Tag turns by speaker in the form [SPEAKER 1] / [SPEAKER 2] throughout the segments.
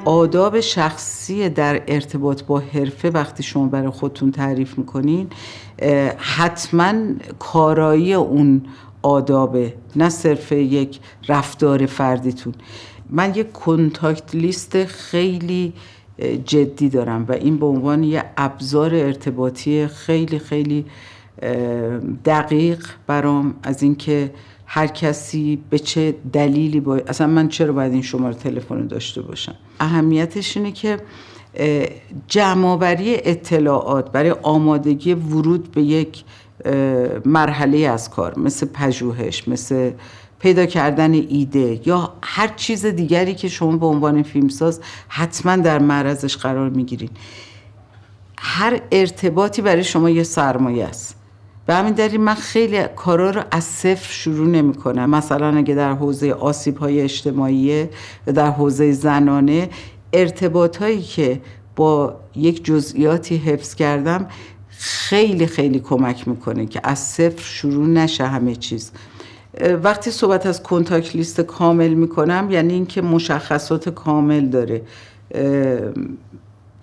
[SPEAKER 1] آداب شخصی در ارتباط با حرفه وقتی شما برای خودتون تعریف میکنین حتما کارایی اون آدابه، نه صرف یک رفتار فردیتون. من یک کنتاکت لیست خیلی جدی دارم و این به عنوان یه ابزار ارتباطی خیلی خیلی دقیق برام، از اینکه هر کسی به چه دلیلی اصلا من چرا باید این شماره تلفن رو داشته باشم. اهمیتش اینه که جمع‌آوری اطلاعات برای آمادگی ورود به یک مرحله از کار، مثل پژوهش، مثل پیدا کردن ایده یا هر چیز دیگری که شما به عنوان فیلمساز حتما در معرضش قرار میگیرین، هر ارتباطی برای شما یه سرمایه است. به همین دلیل من خیلی کارا رو از صفر شروع نمی کنم. مثلا اگه در حوزه آسیب‌های اجتماعی و در حوزه زنانه، ارتباطایی که با یک جزئیاتی حفظ کردم خیلی خیلی کمک میکنه که از صفر شروع نشه همه چیز. وقتی صحبت از کنتاکت لیست کامل میکنم یعنی اینکه مشخصات کامل داره،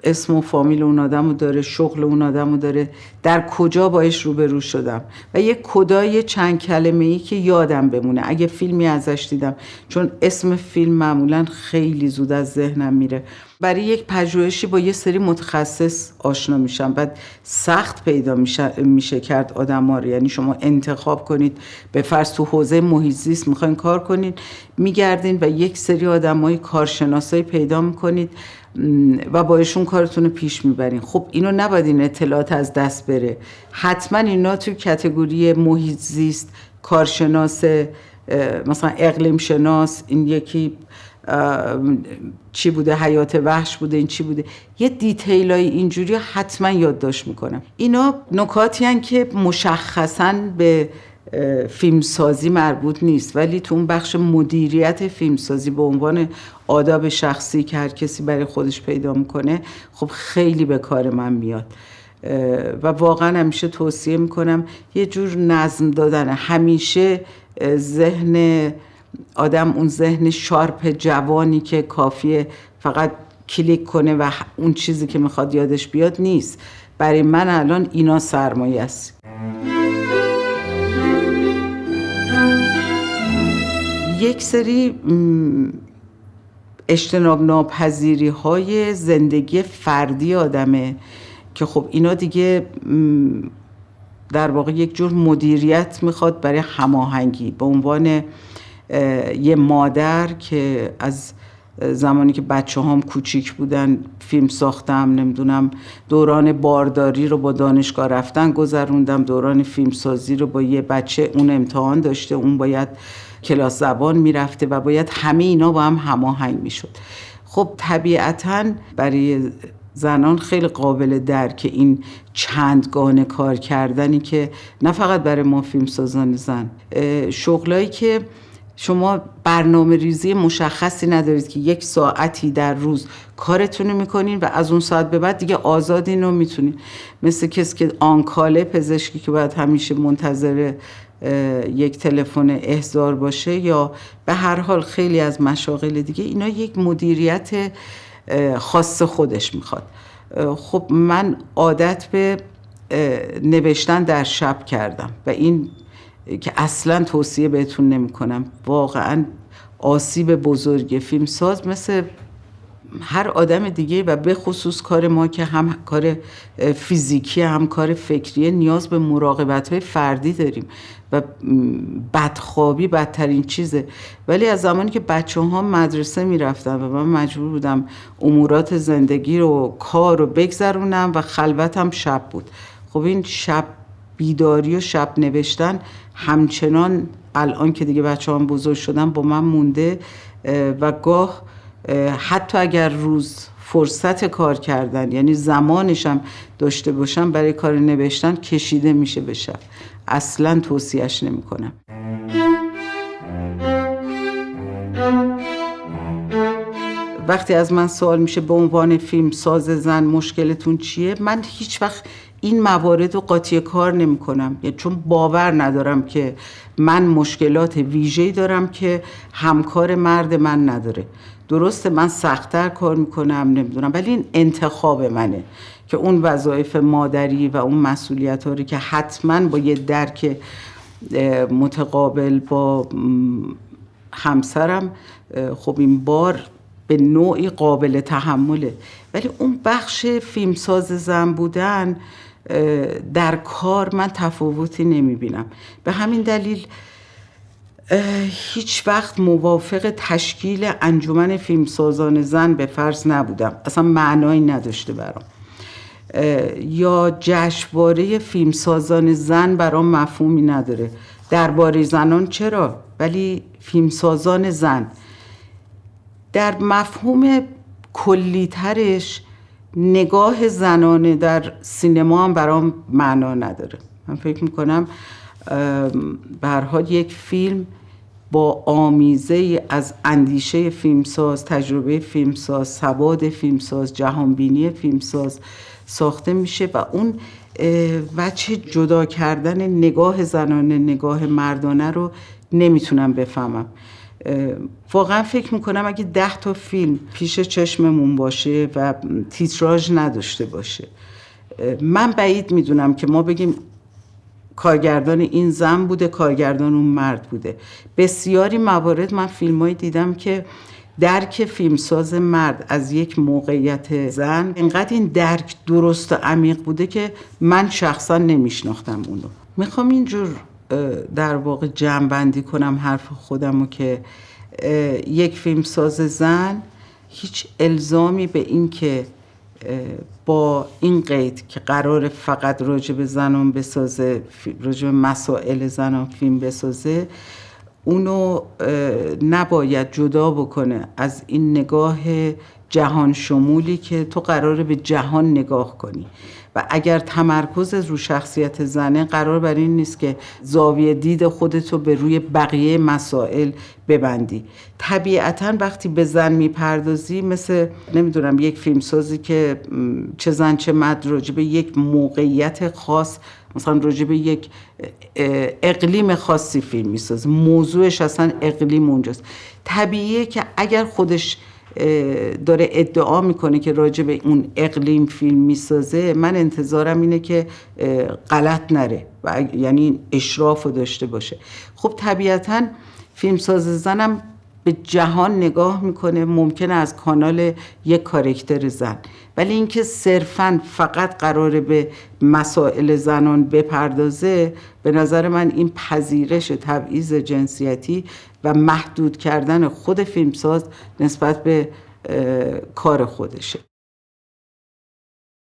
[SPEAKER 1] اسم و فامیل اون آدمو داره، شغل اون آدمو داره، در کجا باش روبرو شدم و یک کدای چند کلمه‌ای که یادم بمونه اگه فیلمی ازش دیدم، چون اسم فیلم معمولا خیلی زود از ذهنم میره. برای یک پژوهشی با یه سری متخصص آشنا میشم، بعد سخت پیدا میشه کرد آدم‌ها رو. یعنی شما انتخاب کنید، به فرض تو حوزه محیط زیست میخواین کار کنید، میگردین و یک سری آدمای کارشناسای پیدا میکنید و با ایشون کارتون رو پیش میبرین. خب اینو نباید این اطلاعات از دست بره. حتما اینا تو کاتگوری محیط زیست، کارشناس، مثلا اقلیم شناس، این یکی چی بوده، حیات وحش بوده، این چی بوده، یه دیتیلای اینجوری حتما یادداشت میکنم. اینا نکاتی هن که مشخصاً به فیلمسازی مربوط نیست، ولی تو اون بخش مدیریت فیلمسازی به عنوان آداب شخصی که هر کسی برای خودش پیدا میکنه، خب خیلی به کار من میاد و واقعا همیشه توصیه میکنم یه جور نظم دادن. همیشه ذهن آدم اون ذهن شارپ جوانی که کافیه فقط کلیک کنه و اون چیزی که میخواد یادش بیاد نیست. برای من الان اینا سرمایه است. یک سری اجتناب ناپذیری های زندگی فردی آدمه که خب اینا دیگه در واقع یک جور مدیریت میخواد برای هماهنگی. به عنوان یه مادر که از زمانی که بچه هام کوچیک بودن فیلم ساختم، نمیدونم دوران بارداری رو با دانشگاه رفتن گذروندم، دوران فیلمسازی رو با یه بچه، اون امتحان داشته، اون باید کلاس زبان میرفته و باید همه اینا با هم هماهنگ میشد. خب طبیعتاً برای زنان خیلی قابل درک این چندگانه کار کردنی که نه فقط برای ما فیلمسازان زن، شغلایی که شما برنامه ریزی مشخصی ندارید که یک ساعتی در روز کارتونو میکنین و از اون ساعت به بعد دیگه آزادین و میتونین، مثل کسی که آنکاله، پزشکی که باید همیشه منتظر یک تلفن احضار باشه، یا به هر حال خیلی از مشاغل دیگه. اینا یک مدیریت خاص خودش میخواد. خب من عادت به نوشتن در شب کردم و این که اصلا توصیه بهتون نمی کنم. واقعا آسیب بزرگ فیلمساز مثل هر آدم دیگه و به خصوص کار ما که هم کار فیزیکی هم کار فکریه، نیاز به مراقبت‌های فردی داریم و بدخوابی بدترین چیزه. ولی از زمانی که بچه‌ها مدرسه میرفتن و من مجبور بودم امورات زندگی رو، کار رو بگذرونم و خلوتم شب بود، خب این شب بیداری و شب نوشتن همچنان الان که دیگه بچه‌هام بزرگ شدن با من مونده و گاه حتی اگر روز فرصت کار کردن، یعنی زمانشم داشته باشم برای کار نوشتن، کشیده میشه به شب. اصلا توصیهش نمی کنم. وقتی از من سوال میشه به عنوان فیلمساز زن مشکلتون چیه، من هیچ وقت این موارد رو قاطی کار نمی کنم، چون باور ندارم که من مشکلات ویژه‌ای دارم که همکار مرد من نداره. درسته من سخت‌تر کار میکنم نمیدونم، ولی این انتخاب منه که اون وظایف مادری و اون مسئولیت‌ها رو که حتما با یه درک متقابل با همسرم، خب این بار به نوعی قابل تحمله، ولی اون بخش فیلمساز زن بودن در کار من تفاوتی نمیبینم. به همین دلیل هیچ وقت موافق تشکیل انجمن فیلمسازان زن به فرض نبودم، اصلا معنایی نداشته برام. یا جشنواره فیلمسازان زن برام مفهومی نداره. درباره زنان چرا، ولی فیلمسازان زن در مفهوم کلی‌ترش نگاه زنانه در سینما هم برام معنا نداره. من فکر میکنم به هر حال یک فیلم با آمیزه از اندیشه فیلمساز، تجربه فیلمساز، سواد فیلمساز، جهانبینی فیلمساز ساخته میشه و اون وجه جدا کردن نگاه زنانه نگاه مردانه رو نمیتونم بفهمم. واقعا فکر میکنم اگه 10 تا فیلم پیش چشممون باشه و تیتراژ نداشته باشه، من بعید میدونم که ما بگیم کارگردان این زن بوده کارگردان اون مرد بوده. بسیاری موارد من فیلمایی دیدم که درک فیلمساز مرد از یک موقعیت زن اینقدر این درک درست و عمیق بوده که من شخصا نمیشناختم اونو. میخوام اینجور در واقع جمع بندی کنم حرف خودمو که یک فیلمساز زن هیچ الزامی به این که با این قید که قرار فقط راجع به زنان بسازه، راجع به مسائل زنان فیلم بسازه، اونو نباید جدا بکنه از این نگاه جهان شمولی که تو قراره به جهان نگاه کنی و اگر تمرکز رو شخصیت زنه، قرار بر این نیست که زاویه دید خودتو به روی بقیه مسائل ببندی. طبیعتاً وقتی به زن میپردازی، مثل نمیدونم یک فیلمسازی که چه زن چه مرد راجع به یک موقعیت خاص، مثلا راجع به یک اقلیم خاصی فیلم میسازه، موضوعش اصلا اقلیم اونجاست. طبیعیه که اگر خودش داره ادعا میکنه که راجع به اون اقلیم فیلم میسازه، من انتظارم اینه که غلط نره و یعنی اشراف رو داشته باشه. خب طبیعتاً فیلمساز زنم به جهان نگاه میکنه، ممکنه از کانال یک کاراکتر زن، ولی اینکه صرفاً فقط قراره به مسائل زنان بپردازه، به نظر من این پذیرش تبعیض جنسیتی و محدود کردن خود فیلمساز نسبت به کار خودشه.